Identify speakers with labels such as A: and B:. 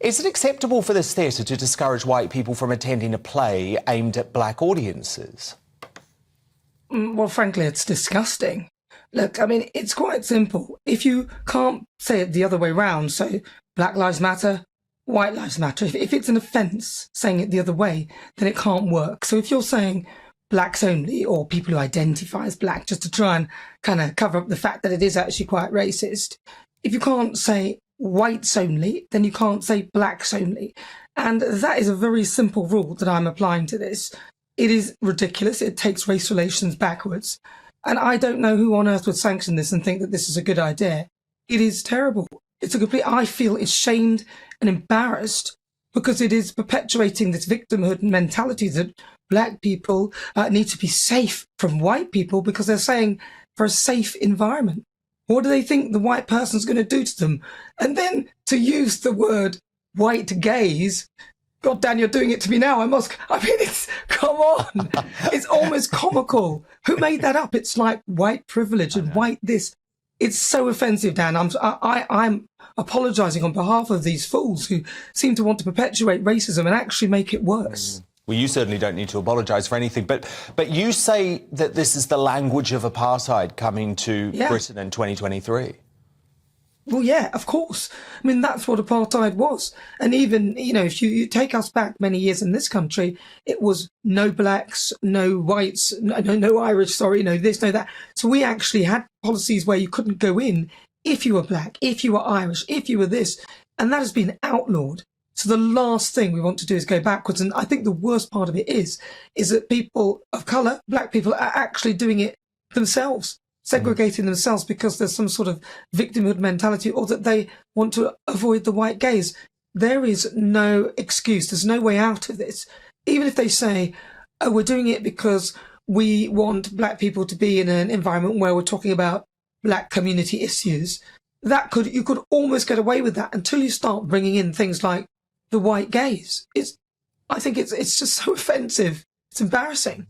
A: Is it acceptable for this theatre to discourage white people from attending a play aimed at black audiences?
B: Well, frankly, it's disgusting. Look, I mean, it's quite simple. If you can't say it the other way round, so Black Lives Matter, White Lives Matter, if it's an offence saying it the other way, then it can't work. So if you're saying blacks only, or people who identify as black, just to try and kind of cover up the fact that it is actually quite racist, if you can't say whites only, then you can't say blacks only. And that is a very simple rule that I'm applying to this. It is ridiculous. It takes race relations backwards. And I don't know who on earth would sanction this and think that this is a good idea. It is terrible. It's a complete, I feel ashamed and embarrassed because it is perpetuating this victimhood mentality that black people need to be safe from white people because they're saying for a safe environment. What do they think the white person's going to do to them? And then to use the word white gaze, God, Dan, you're doing it to me now. I mean, it's, come on. It's almost comical. Who made that up? It's like white privilege and white this. It's so offensive, Dan. I'm apologising on behalf of these fools who seem to want to perpetuate racism and actually make it worse.
A: Well, you certainly don't need to apologise for anything, but you say that this is the language of apartheid coming to Britain in 2023.
B: Well, yeah, of course. I mean, that's what apartheid was. And even, you know, if you take us back many years in this country, it was no blacks, no whites, no Irish, sorry, no this, no that. So we actually had policies where you couldn't go in if you were black, if you were Irish, if you were this. And that has been outlawed. So the last thing we want to do is go backwards. And I think the worst part of it is that people of colour, black people, are actually doing it themselves, segregating themselves because there's some sort of victimhood mentality or that they want to avoid the white gaze. There is no excuse. There's no way out of this. Even if they say, oh, we're doing it because we want black people to be in an environment where we're talking about black community issues, you could almost get away with that until you start bringing in things like the white gaze. I think it's just so offensive. It's embarrassing.